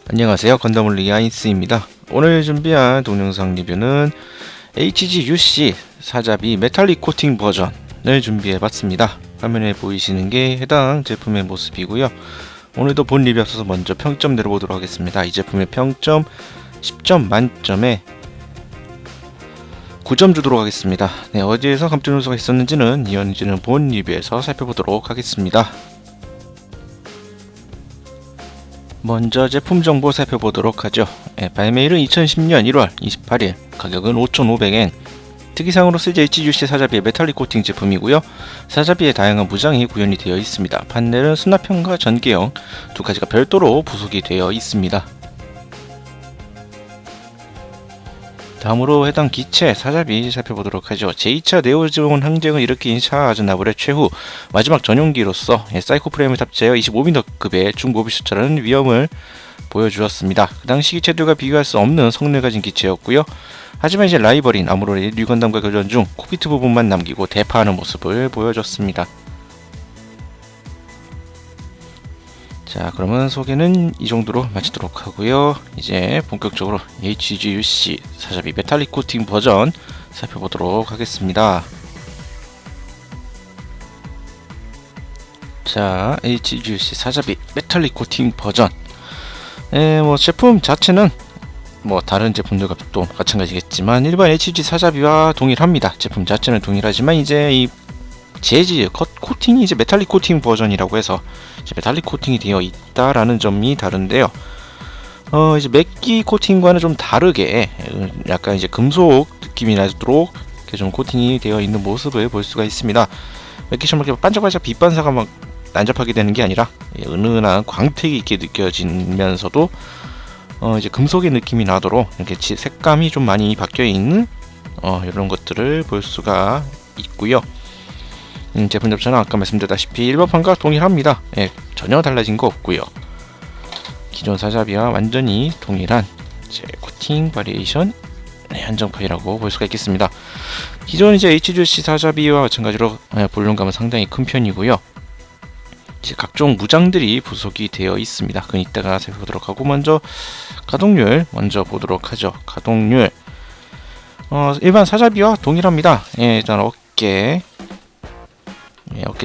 안녕하세요, 건담올리기 아이스입니다. 오늘 준비한 동영상 리뷰는 HGUC 사자비 메탈릭 코팅 버전을 준비해봤습니다. 화면에 보이시는 게 해당 제품의 모습이고요. 오늘도 본 리뷰 앞서서 먼저 평점 내려보도록 하겠습니다. 이 제품의 평점 10점 만점에 9점 주도록 하겠습니다. 네, 어디에서 감점 요소가 있었는지는 이어지는 본 리뷰에서 살펴보도록 하겠습니다. 먼저 제품 정보 살펴보도록 하죠. 발매일은 2010년 1월 28일, 가격은 5,500엔, 특이사항으로 쓰지 HGUC 사자비의 메탈릭 코팅 제품이고요. 사자비의 다양한 무장이 구현이 되어 있습니다. 판넬은 수납형과 전개형 두 가지가 별도로 부속이 되어 있습니다. 다음으로 해당 기체 사자비 살펴보도록 하죠. 제2차 네오즈온 항쟁을 일으킨 샤 아즈나블의 최후 마지막 전용기로서 사이코 프레임을 탑재하여 25미터급의 중모비스처라는 위험을 보여주었습니다. 그 당시 기체들과 비교할 수 없는 성능을 가진 기체였고요. 하지만 이제 라이벌인 아무로의 류건담과 교전 중 콕피트 부분만 남기고 대파하는 모습을 보여줬습니다. 자, 그러면 소개는 이 정도로 마치도록 하고요. 이제 본격적으로 HGUC 사자비 메탈릭 코팅 버전 살펴보도록 하겠습니다. 자, HGUC 사자비 메탈릭 코팅 버전. 제품 자체는 다른 제품들과 또 마찬가지겠지만 일반 HG 사자비와 동일합니다. 제품 자체는 동일하지만 이제 이 재질 코팅이 이제 메탈릭 코팅 버전이라고 해서 이제 메탈릭 코팅이 되어 있다라는 점이 다른데요. 이제 맥기 코팅과는 좀 다르게 약간 이제 금속 느낌이 나도록 이렇게 좀 코팅이 되어 있는 모습을 볼 수가 있습니다. 맥기처럼 이렇게 반짝반짝 빛 반사가 막 난잡하게 되는 게 아니라 은은한 광택이 있게 느껴지면서도 이제 금속의 느낌이 나도록 이렇게 색감이 좀 많이 바뀌어 있는 이런 것들을 볼 수가 있고요. 제품 자체는 아까 말씀드렸다시피 일반판과 동일합니다. 전혀 달라진 거 없고요. 기존 사자비와 완전히 동일한 코팅 바리에이션 한정판이라고 볼 수가 있겠습니다. 기존 이제 HGUC 사자비와 마찬가지로 볼륨감은 상당히 큰 편이고요. 이제 각종 무장들이 부속이 되어 있습니다. 그건 이따가 살펴보도록 하고 먼저 가동률 먼저 보도록 하죠. 가동률 일반 사자비와 동일합니다. 일단 어깨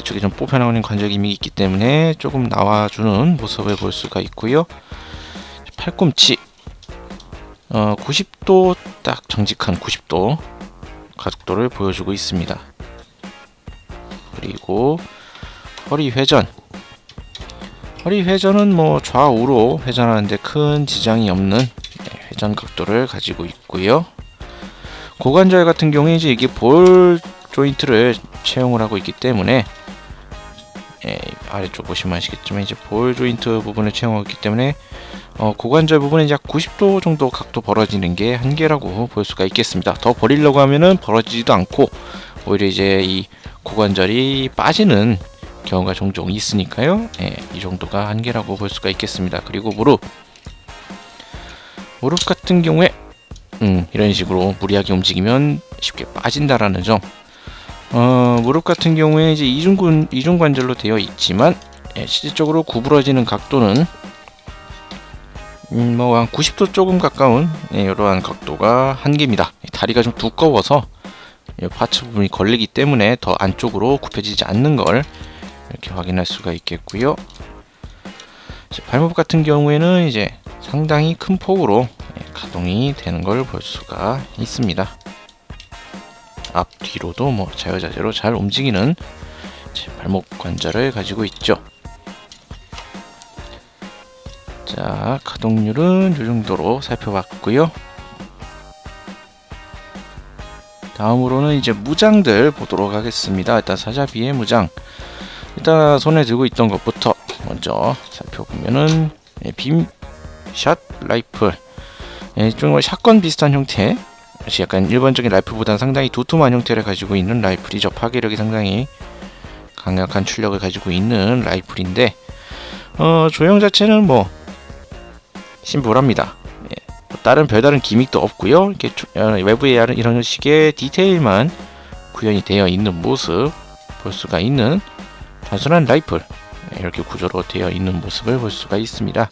쪽에 좀 뽑혀나오는 관절임이 있기 때문에 조금 나와주는 모습을 볼 수가 있고요. 팔꿈치 90도 딱 정직한 90도 가속도를 보여주고 있습니다. 그리고 허리 회전은 좌우로 회전하는데 큰 지장이 없는 회전 각도를 가지고 있고요. 고관절 같은 경우에 이제 이게 볼 조인트를 채용을 하고 있기 때문에 아래쪽 보시면 아시겠지만 이제 볼 조인트 부분을 채용하고 있기 때문에 고관절 부분에 약 90도 정도 각도 벌어지는 게 한계라고 볼 수가 있겠습니다. 더 벌리려고 하면은 벌어지지도 않고 오히려 이제 이 고관절이 빠지는 경우가 종종 있으니까요. 이 정도가 한계라고 볼 수가 있겠습니다. 그리고 무릎 같은 경우에 이런 식으로 무리하게 움직이면 쉽게 빠진다라는 점. 무릎 같은 경우에 이제 이중 관절로 되어 있지만 실질적으로 구부러지는 각도는 한 90도 조금 가까운 이러한 각도가 한계입니다. 다리가 좀 두꺼워서 파츠 부분이 걸리기 때문에 더 안쪽으로 굽혀지지 않는 걸 이렇게 확인할 수가 있겠고요. 발목 같은 경우에는 이제 상당히 큰 폭으로 가동이 되는 걸 볼 수가 있습니다. 앞뒤로도 자유자재로 잘 움직이는 발목 관절을 가지고 있죠. 자, 가동률은 이 정도로 살펴봤고요. 다음으로는 이제 무장들 보도록 하겠습니다. 일단 사자비의 무장. 일단 손에 들고 있던 것부터 먼저 살펴보면은 빔샷 라이플. 좀 샷건 비슷한 형태. 약간 일반적인 라이플보다는 상당히 두툼한 형태를 가지고 있는 라이플이죠. 파괴력이 상당히 강력한 출력을 가지고 있는 라이플인데 조형 자체는 심플합니다. 다른 별다른 기믹도 없고요. 이렇게 외부에 이런 식의 디테일만 구현이 되어 있는 모습 볼 수가 있는 단순한 라이플 이렇게 구조로 되어 있는 모습을 볼 수가 있습니다.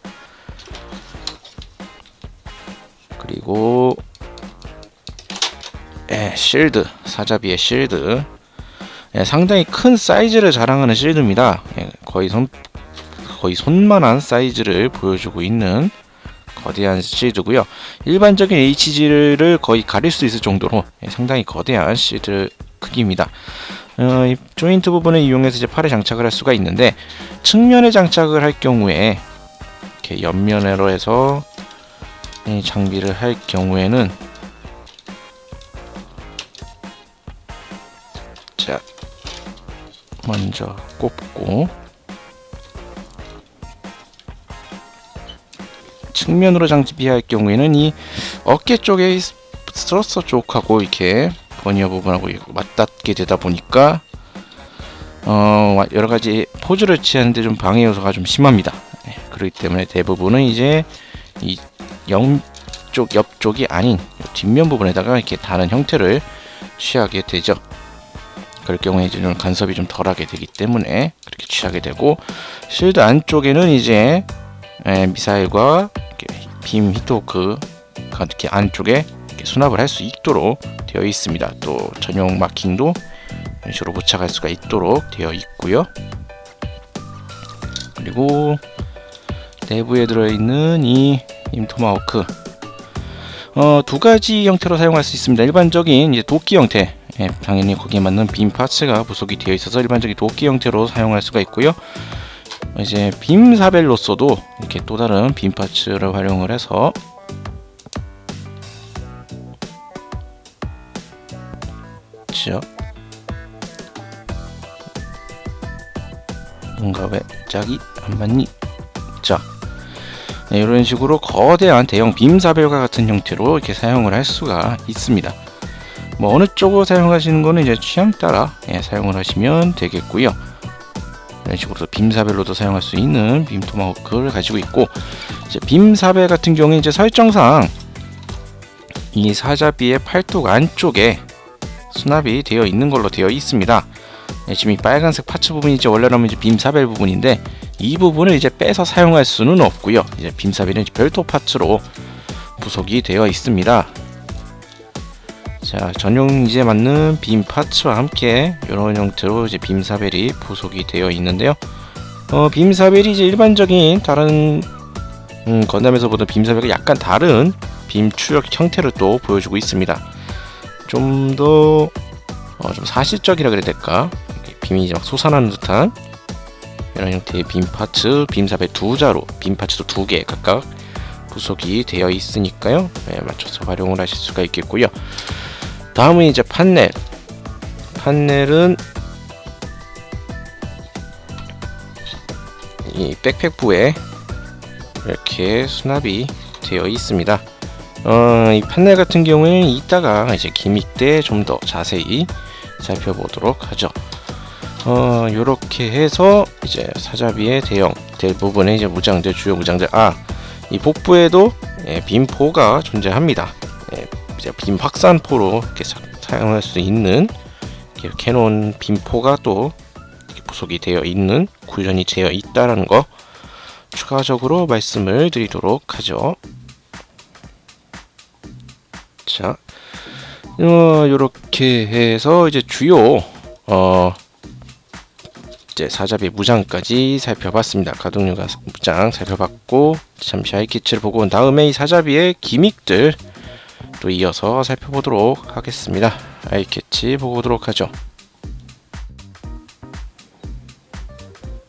그리고 실드, 사자비의 실드. 상당히 큰 사이즈를 자랑하는 실드입니다. 거의 손만한 사이즈를 보여주고 있는 거대한 실드고요. 일반적인 HG를 거의 가릴 수 있을 정도로 상당히 거대한 실드 크기입니다. 이 조인트 부분을 이용해서 이제 팔에 장착을 할 수가 있는데, 측면에 장착을 할 경우에 이렇게 옆면으로 해서 장비를 할 경우에는, 자, 먼저 꼽고 측면으로 장비할 경우에는 이 어깨 쪽에 스러스터 쪽하고 이렇게 버니어 부분하고 맞닿게 되다 보니까 여러 가지 포즈를 취하는데 좀 방해 요소가 좀 심합니다. 그렇기 때문에 대부분은 이제 이 옆쪽이 아닌 뒷면 부분에다가 이렇게 다른 형태를 취하게 되죠. 그럴 경우에 이제 좀 간섭이 좀 덜하게 되기 때문에 그렇게 취하게 되고, 실드 안쪽에는 이제 미사일과 빔 히트호크가 이렇게 안쪽에 이렇게 수납을 할 수 있도록 되어 있습니다. 또 전용 마킹도 이런 식으로 부착할 수가 있도록 되어 있고요. 그리고 내부에 들어있는 이 토마호크, 두 가지 형태로 사용할 수 있습니다. 일반적인 이제 도끼 형태, 당연히 거기에 맞는 빔 파츠가 부속이 되어 있어서 일반적인 도끼 형태로 사용할 수가 있고요. 이제 빔 사벨로서도 이렇게 또 다른 빔 파츠를 활용을 해서 뭔가 왜 짝이 안 맞니? 자, 이런 식으로 거대한 대형 빔 사벨과 같은 형태로 이렇게 사용을 할 수가 있습니다. 뭐 어느 쪽으로 사용하시는 거는 이제 취향 따라 사용을 하시면 되겠고요. 이런 식으로 빔 사벨로도 사용할 수 있는 빔 토마호크를 가지고 있고, 이제 빔 사벨 같은 경우에 이제 설정상 이 사자비의 팔뚝 안쪽에 수납이 되어 있는 걸로 되어 있습니다. 지금 이 빨간색 파츠 부분이 이제 원래라면 이제 빔 사벨 부분인데, 이 부분을 이제 빼서 사용할 수는 없고요. 이제 빔 사벨은 이제 별도 파츠로 부속이 되어 있습니다. 자, 전용 이제 맞는 빔 파츠와 함께 이런 형태로 이제 빔 사벨이 부속이 되어 있는데요. 빔 사벨이 이제 일반적인 다른 건담에서 보던 빔 사벨과 약간 다른 빔 추력 형태를 또 보여주고 있습니다. 좀 더 좀 사실적이라 그래야 될까? 빔이 이제 막 솟아나는 듯한 이런 형태의 빔 파츠, 빔 사벨 두 자루, 빔 파츠도 2개 각각 부속이 되어 있으니까요. 맞춰서 활용을 하실 수가 있겠고요. 다음은 이제 판넬. 판넬은 이 백팩부에 이렇게 수납이 되어 있습니다. 이 판넬 같은 경우에는 이따가 이제 기믹 때 좀 더 자세히 살펴보도록 하죠. 요렇게 해서 이제 사자비의 대부분의 이제 무장들, 주요 무장들, 이 복부에도 빔포가 존재합니다. 이제 빔 확산포로 이렇게 사용할 수 있는 캐논 빔포가 또 이렇게 부속이 되어 있는, 구현이 되어 있다는 거 추가적으로 말씀을 드리도록 하죠. 자, 요렇게 해서 이제 주요 이제 사자비 무장까지 살펴봤습니다. 가동률과 무장 살펴봤고, 잠시 아이캐치를 보고 온 다음에 이 사자비의 기믹들 또 이어서 살펴보도록 하겠습니다. 아이캐치 보고 오도록 하죠.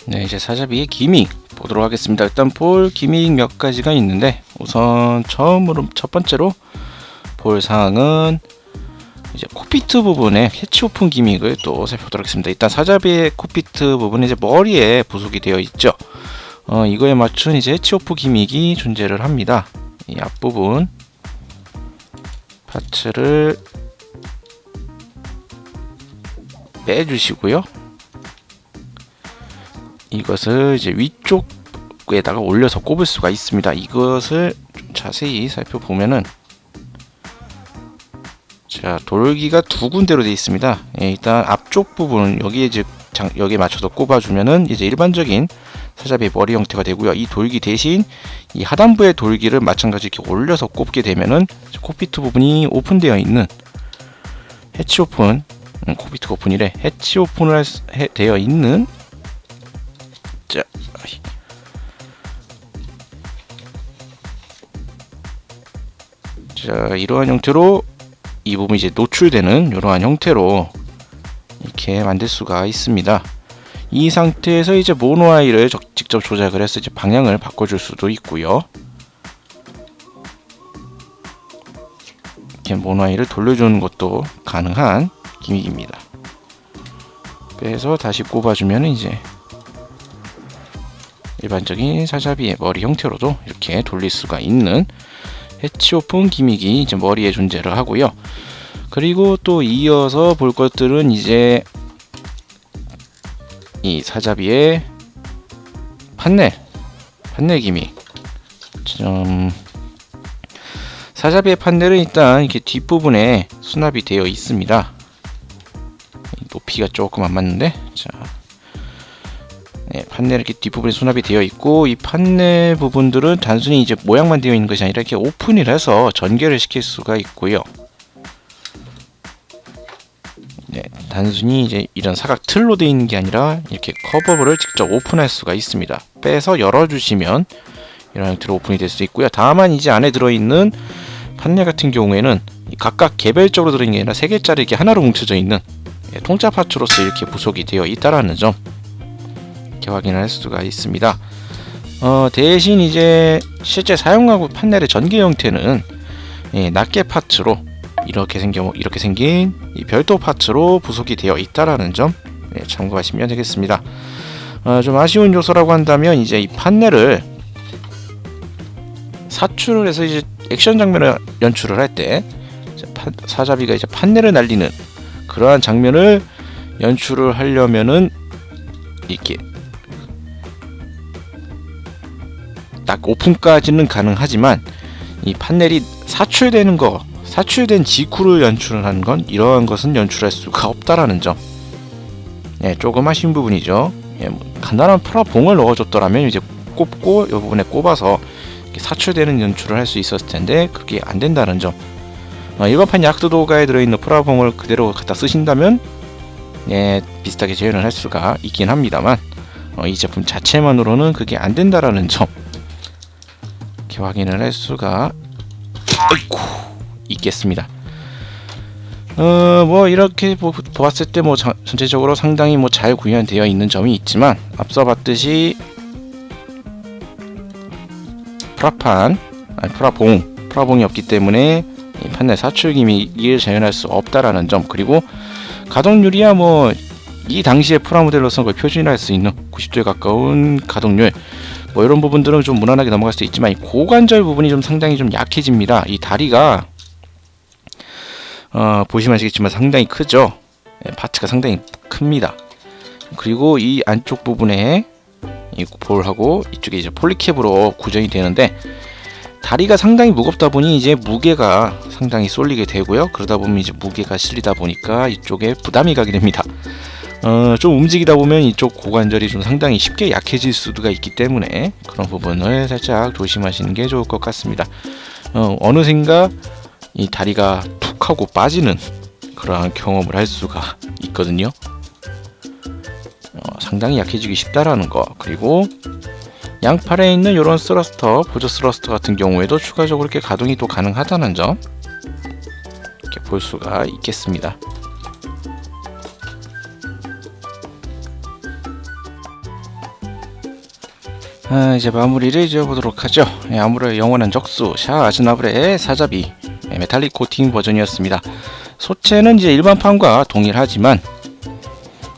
네, 이제 사자비의 기믹 보도록 하겠습니다. 일단 볼 기믹 몇 가지가 있는데, 우선 첫 번째로 볼 사항은 이제 콕피트 부분에 캐치 오픈 기믹을 또 살펴보도록 하겠습니다. 일단 사자비의 콕피트 부분에 이제 머리에 부속이 되어 있죠. 이거에 맞춘 이제 캐치 오프 기믹이 존재를 합니다. 이 앞부분 파츠를 빼주시고요. 이것을 이제 위쪽에다가 올려서 꼽을 수가 있습니다. 이것을 좀 자세히 살펴보면은, 자, 돌기가 두 군데로 되어 있습니다. 일단 앞쪽 부분 여기에 이제 여기에 맞춰서 꼽아주면은 이제 일반적인 사잡이의 머리 형태가 되고요. 이 돌기 대신 이 하단부의 돌기를 마찬가지 이렇게 올려서 꼽게 되면은 콕피트 부분이 오픈되어 있는 해치 오픈, 콕피트 오픈이래. 해치 오픈을 되어 있는 자, 이러한 형태로 이 부분이 이제 노출되는 이러한 형태로 이렇게 만들 수가 있습니다. 이 상태에서 이제 모노아이를 직접 조작을 해서 이제 방향을 바꿔줄 수도 있고요. 이렇게 모노아이를 돌려주는 것도 가능한 기믹입니다. 빼서 다시 꼽아주면 이제 일반적인 사자비의 머리 형태로도 이렇게 돌릴 수가 있는 해치 오픈 기믹이 이제 머리에 존재를 하고요. 그리고 또 이어서 볼 것들은 이제 이 사자비의 판넬 기믹. 사자비의 판넬은 일단 이렇게 뒷부분에 수납이 되어 있습니다. 높이가 조금 안 맞는데, 자, 네, 판넬 이렇게 뒷부분에 수납이 되어 있고, 이 판넬 부분들은 단순히 이제 모양만 되어 있는 것이 아니라 이렇게 오픈을 해서 전개를 시킬 수가 있고요. 네, 단순히 이제 이런 사각 틀로 되어 있는 게 아니라 이렇게 커버를 직접 오픈할 수가 있습니다. 빼서 열어주시면 이런 형태로 오픈이 될 수 있고요. 다만 이제 안에 들어있는 판넬 같은 경우에는 각각 개별적으로 들어있는 게 아니라 3개짜리 이렇게 하나로 뭉쳐져 있는 통짜 파츠로서 이렇게 부속이 되어 있다라는 점 이렇게 확인을 할 수가 있습니다. 대신 이제 실제 사용하고 판넬의 전개 형태는 낱개 파츠로 이렇게 생긴 이 별도 파츠로 부속이 되어 있다라는 점 참고하시면 되겠습니다. 좀 아쉬운 요소라고 한다면 이제 이 판넬을 사출을 해서 이제 액션 장면을 연출을 할 때 사자비가 이제 판넬을 날리는 그러한 장면을 연출을 하려면은 이렇게 딱 오픈까지는 가능하지만 이 판넬이 사출된 직후를 연출을 하는 건 이러한 것은 연출할 수가 없다라는 점. 조금 아쉬운 부분이죠. 간단한 프라봉을 넣어줬더라면 이제 꼽고 이 부분에 꼽아서 사출되는 연출을 할 수 있었을 텐데 그게 안 된다는 점. 일반판 약도도가에 들어있는 프라봉을 그대로 갖다 쓰신다면 비슷하게 재현을 할 수가 있긴 합니다만 이 제품 자체만으로는 그게 안 된다라는 점 이렇게 확인을 할 수가 있겠습니다. 뭐 이렇게 보았을 때 뭐 전체적으로 상당히 뭐 잘 구현되어 있는 점이 있지만 앞서 봤듯이 프라봉이 없기 때문에 이 판넬 사출 기믹을 재현할 수 없다라는 점, 그리고 가동률이야 뭐 이 당시의 프라모델로서는 거의 표준이라 할 수 있는 90도에 가까운 가동률, 뭐 이런 부분들은 좀 무난하게 넘어갈 수 있지만 이 고관절 부분이 좀 상당히 좀 약해집니다. 이 다리가 보시면 아시겠지만 상당히 크죠. 파츠가 상당히 큽니다. 그리고 이 안쪽 부분에 이 볼하고 이쪽에 이제 폴리캡으로 구성이 되는데 다리가 상당히 무겁다 보니 이제 무게가 상당히 쏠리게 되고요. 그러다 보면 이제 무게가 실리다 보니까 이쪽에 부담이 가게 됩니다. 좀 움직이다 보면 이쪽 고관절이 좀 상당히 쉽게 약해질 수가 있기 때문에 그런 부분을 살짝 조심하시는 게 좋을 것 같습니다. 어느샌가 이 다리가 툭 하고 빠지는 그러한 경험을 할 수가 있거든요. 상당히 약해지기 쉽다라는 거, 그리고 양팔에 있는 이런 스러스터, 보조 스러스터 같은 경우에도 추가적으로 이렇게 가동이 또 가능하다는 점 이렇게 볼 수가 있겠습니다. 이제 마무리를 지어보도록 하죠. 아무래도 영원한 적수 샤 아즈나브레의 사자비 메탈릭 코팅 버전이었습니다. 소체는 이제 일반판과 동일하지만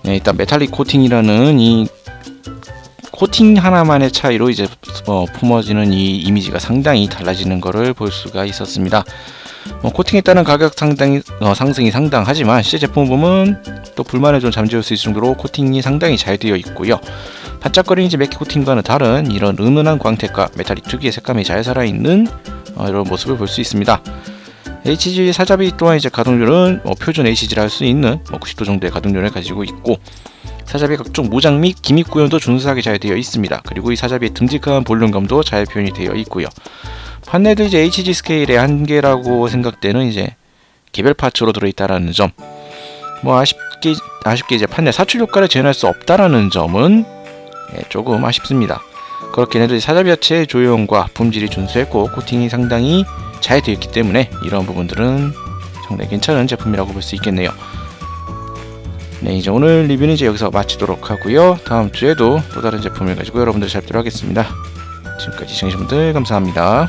일단 메탈릭 코팅이라는 이 코팅 하나만의 차이로 이제 품어지는 이 이미지가 상당히 달라지는 것을 볼 수가 있었습니다. 코팅에 따른 가격 상승이 상당하지만 실제 제품 보면 또 불만을 좀 잠재울 수 있을 정도로 코팅이 상당히 잘 되어 있고요. 반짝거리는 이제 맥 코팅과는 다른 이런 은은한 광택과 메탈릭 특유의 색감이 잘 살아있는 이런 모습을 볼 수 있습니다. HG 사자비 또한 이제 가동률은 표준 HG라 할 수 있는 90도 정도의 가동률을 가지고 있고, 사자비의 각종 모장 및 기믹 구현도 준수하게 잘 되어 있습니다. 그리고 이 사자비의 듬직한 볼륨감도 잘 표현이 되어 있고요. 판넬도 이제 HG 스케일의 한계라고 생각되는 이제 개별 파츠로 들어있다라는 점, 뭐 아쉽게 이제 판넬 사출 효과를 재현할 수 없다라는 점은 조금 아쉽습니다. 그렇긴 해도 사자비 자체의 조형과 품질이 준수했고 코팅이 상당히 잘 되어 있기 때문에 이런 부분들은 상당히 괜찮은 제품이라고 볼 수 있겠네요. 네, 이제 오늘 리뷰는 이제 여기서 마치도록 하고요. 다음 주에도 또 다른 제품을 가지고 여러분들 찾도록 하겠습니다. 지금까지 시청해주신 분들 감사합니다.